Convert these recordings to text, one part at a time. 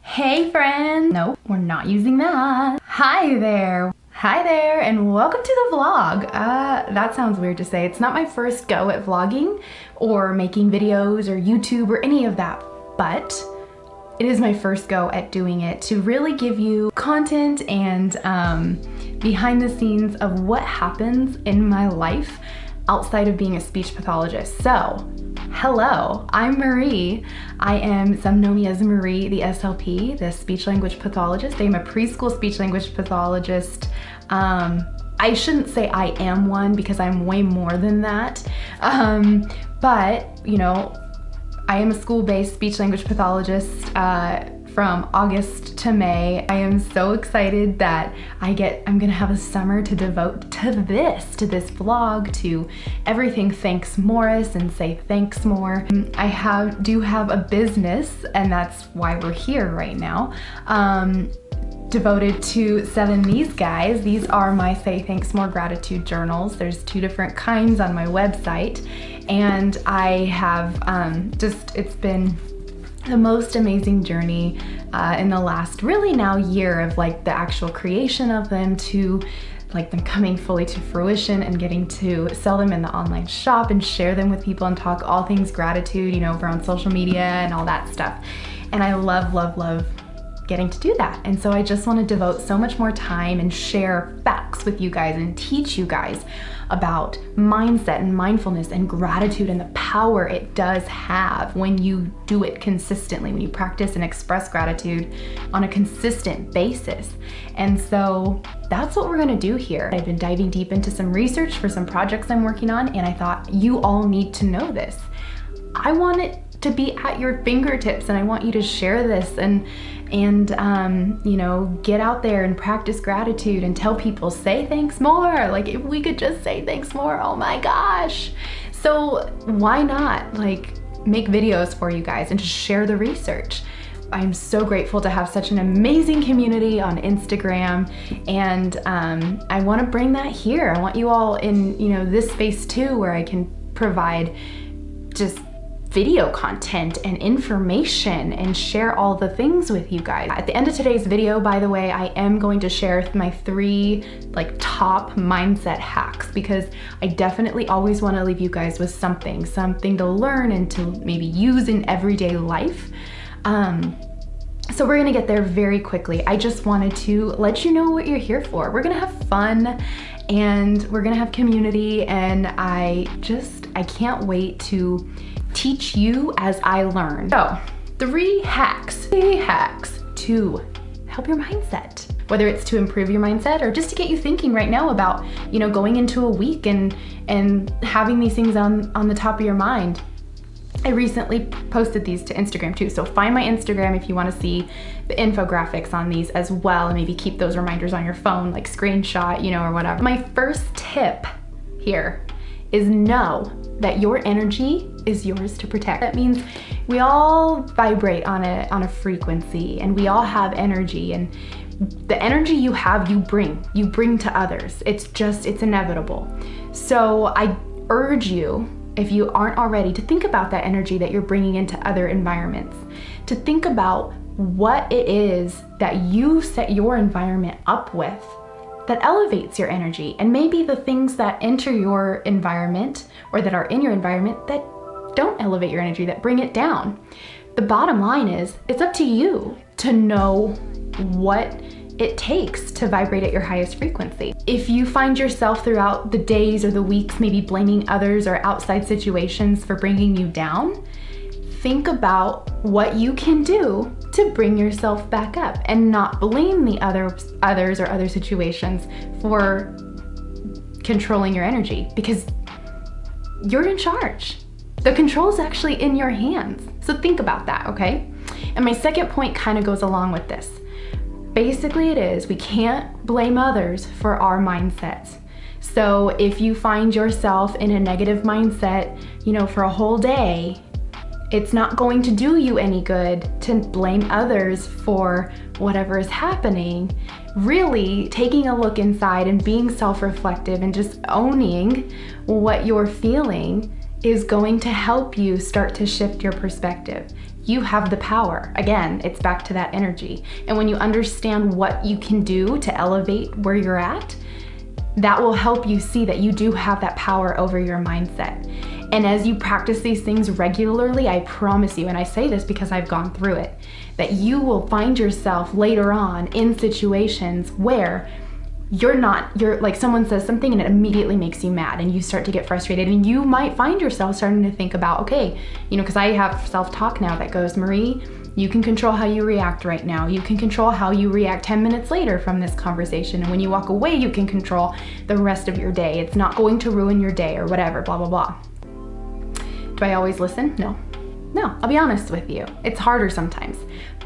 Hey friends! No, we're not using that. Hi there! Hi there, and welcome to the vlog. That sounds weird to say. It's not my first go at vlogging or making videos or YouTube or any of that, but it is my first go at doing it to really give you content and behind the scenes of what happens in my life outside of being a speech pathologist. So, hello, I'm Marie. Some know me as Marie, the SLP, the speech language pathologist. I'm a preschool speech language pathologist. I shouldn't say I am one because I'm way more than that. But, you know, I am a school-based speech language pathologist from August to May. I am so excited that I'm gonna have a summer to devote to this vlog, to everything Thanks Morris and say thanks more. I do have a business, and that's why we're here right now, devoted to selling these guys. These are my Say Thanks More gratitude journals. There's 2 different kinds on my website, and I have it's been the most amazing journey in the last really now year of like the actual creation of them to like them coming fully to fruition and getting to sell them in the online shop and share them with people and talk all things gratitude, you know, over on social media and all that stuff. And I love getting to do that. And so I just want to devote so much more time and share facts with you guys and teach you guys about mindset and mindfulness and gratitude and the power it does have when you do it consistently, when you practice and express gratitude on a consistent basis. And so that's what we're gonna do here. I've been diving deep into some research for some projects I'm working on, and I thought you all need to know this. I want it to be at your fingertips, and I want you to share this and you know, get out there and practice gratitude and tell people, say thanks more. Like, if we could just say thanks more, oh my gosh. So why not like make videos for you guys and just share the research? I'm so grateful to have such an amazing community on Instagram, and I want to bring that here. I want you all in, you know, this space too, where I can provide just video content and information and share all the things with you guys. At the end of today's video, by the way, I am going to share my 3 like top mindset hacks, because I definitely always want to leave you guys with something to learn and to maybe use in everyday life. So we're gonna get there very quickly. I just wanted to let you know what you're here for. We're gonna have fun and we're gonna have community, and I can't wait to teach you as I learn. So, 3 hacks to help your mindset. Whether it's to improve your mindset or just to get you thinking right now about, you know, going into a week and having these things on the top of your mind. I recently posted these to Instagram too, so find my Instagram if you want to see the infographics on these as well, and maybe keep those reminders on your phone, like screenshot, you know, or whatever. My first tip here is know that your energy is yours to protect. That means we all vibrate on a frequency, and we all have energy, and the energy you have, you bring to others. It's inevitable. So I urge you, if you aren't already, to think about that energy that you're bringing into other environments, to think about what it is that you set your environment up with that elevates your energy, and maybe the things that enter your environment or that are in your environment that don't elevate your energy, that bring it down. The bottom line is, it's up to you to know what it takes to vibrate at your highest frequency. If you find yourself throughout the days or the weeks maybe blaming others or outside situations for bringing you down, think about what you can do to bring yourself back up and not blame the others or other situations for controlling your energy, because you're in charge. The control is actually in your hands. So think about that, okay? And my second point kind of goes along with this. Basically it is, we can't blame others for our mindsets. So if you find yourself in a negative mindset, you know, for a whole day, it's not going to do you any good to blame others for whatever is happening. Really taking a look inside and being self-reflective and just owning what you're feeling is going to help you start to shift your perspective. You have the power. Again, it's back to that energy. And when you understand what you can do to elevate where you're at, that will help you see that you do have that power over your mindset. And as you practice these things regularly, I promise you, and I say this because I've gone through it, that you will find yourself later on in situations where you're like someone says something and it immediately makes you mad and you start to get frustrated, and you might find yourself starting to think about, okay, because I have self-talk now that goes, Marie, you can control how you react right now. You can control how you react 10 minutes later from this conversation. And when you walk away, you can control the rest of your day. It's not going to ruin your day or whatever, blah, blah, blah. Do I always listen? No, I'll be honest with you. It's harder sometimes,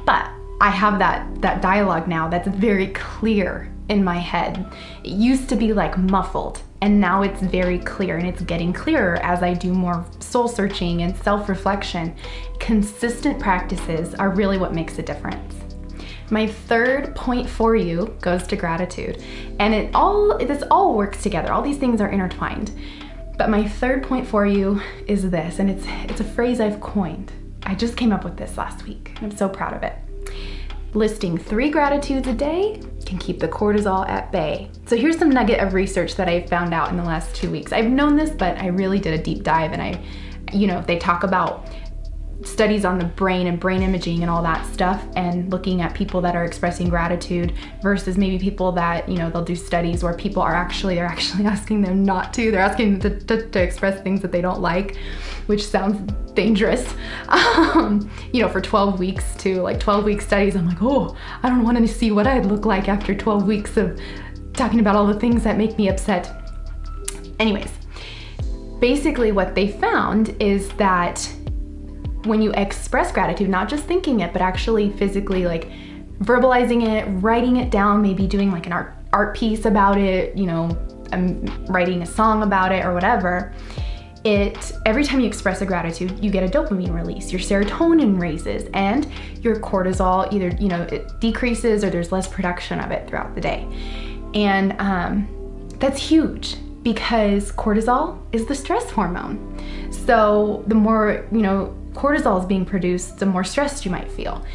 but I have that dialogue now that's very clear in my head. It used to be like muffled, and now it's very clear, and it's getting clearer as I do more soul searching and self-reflection. Consistent practices are really what makes a difference. My third point for you goes to gratitude, and this all works together. All these things are intertwined. But my third point for you is this, and it's a phrase I've coined. I just came up with this last week, and I'm so proud of it. Listing 3 gratitudes a day can keep the cortisol at bay. So here's some nugget of research that I found out in the last 2 weeks. I've known this, but I really did a deep dive, and they talk about studies on the brain and brain imaging and all that stuff, and looking at people that are expressing gratitude versus maybe people that, they'll do studies where people they're actually asking them not to. They're asking them to express things that they don't like, which sounds dangerous. For 12 weeks to 12-week studies, I'm like, oh, I don't want to see what I'd look like after 12 weeks of talking about all the things that make me upset. Anyways, basically what they found is that when you express gratitude, not just thinking it, but actually physically verbalizing it, writing it down, maybe doing an art piece about it, writing a song about it or whatever, every time you express a gratitude, you get a dopamine release, your serotonin raises, and your cortisol either, it decreases or there's less production of it throughout the day. And that's huge because cortisol is the stress hormone. So the more, cortisol is being produced, the more stressed you might feel.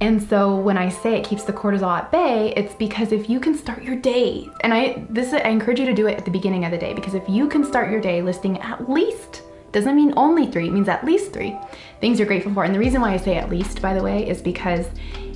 And so when I say it keeps the cortisol at bay, it's because if you can start your day, and I encourage you to do it at the beginning of the day, because if you can start your day listing at least, doesn't mean only 3, it means at least 3 things you're grateful for. And the reason why I say at least, by the way, is because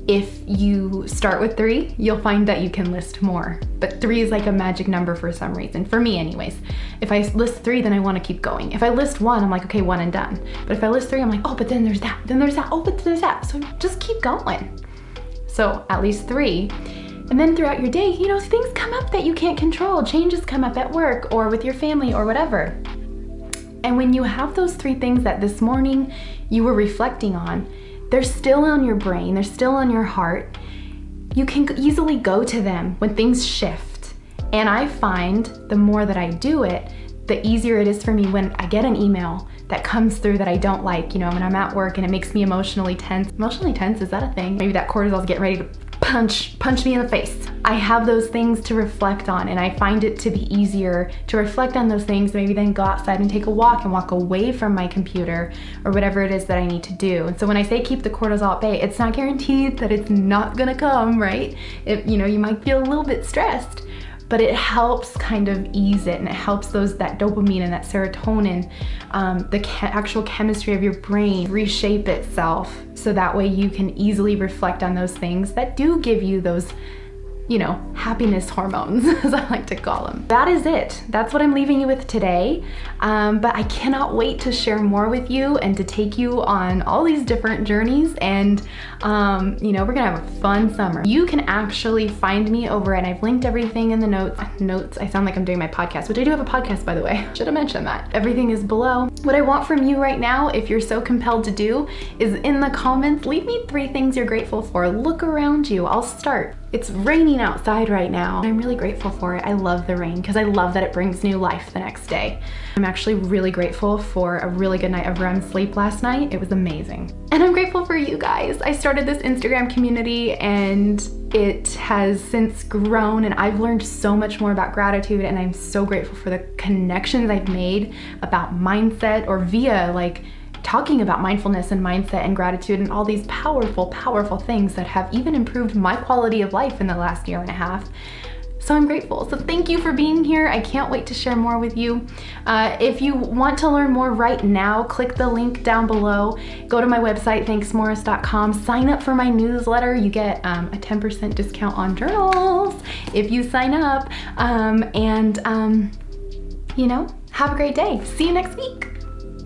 if you start with 3, you'll find that you can list more. But 3 is like a magic number for some reason, for me anyways. If I list 3, then I want to keep going. If I list 1, I'm like, okay, 1 and done. But if I list 3, I'm like, oh, but then there's that, oh, but there's that. So just keep going. So at least 3. And then throughout your day, things come up that you can't control. Changes come up at work or with your family or whatever. And when you have those 3 things that this morning you were reflecting on, they're still on your brain, they're still on your heart, you can easily go to them when things shift. And I find the more that I do it, the easier it is for me when I get an email that comes through that I don't like, when I'm at work and it makes me emotionally tense. Emotionally tense, is that a thing? Maybe that cortisol's getting ready to punch me in the face. I have those things to reflect on, and I find it to be easier to reflect on those things, maybe then go outside and take a walk and walk away from my computer or whatever it is that I need to do. And so when I say keep the cortisol at bay, it's not guaranteed that it's not gonna come, right? You might feel a little bit stressed, but it helps kind of ease it, and it helps that dopamine and that serotonin, the actual chemistry of your brain reshape itself, so that way you can easily reflect on those things that do give you those happiness hormones, as I like to call them. That is it. That's what I'm leaving you with today. But I cannot wait to share more with you and to take you on all these different journeys. And, we're gonna have a fun summer. You can actually find me over, and I've linked everything in the notes. I sound like I'm doing my podcast, which I do have a podcast, by the way. Should have mentioned that. Everything is below. What I want from you right now, if you're so compelled to do, is in the comments, leave me 3 things you're grateful for. Look around you. I'll start. It's raining outside right now. I'm really grateful for it. I love the rain because I love that it brings new life the next day. I'm actually really grateful for a really good night of REM sleep last night. It was amazing. And I'm grateful for you guys. I started this Instagram community, and it has since grown, and I've learned so much more about gratitude, and I'm so grateful for the connections I've made about mindset, or via like talking about mindfulness and mindset and gratitude and all these powerful, powerful things that have even improved my quality of life in the last year and a half. So I'm grateful. So thank you for being here. I can't wait to share more with you. If you want to learn more right now, click the link down below. Go to my website, thanksmorris.com. Sign up for my newsletter. You get a 10% discount on journals if you sign up. You know, have a great day. See you next week.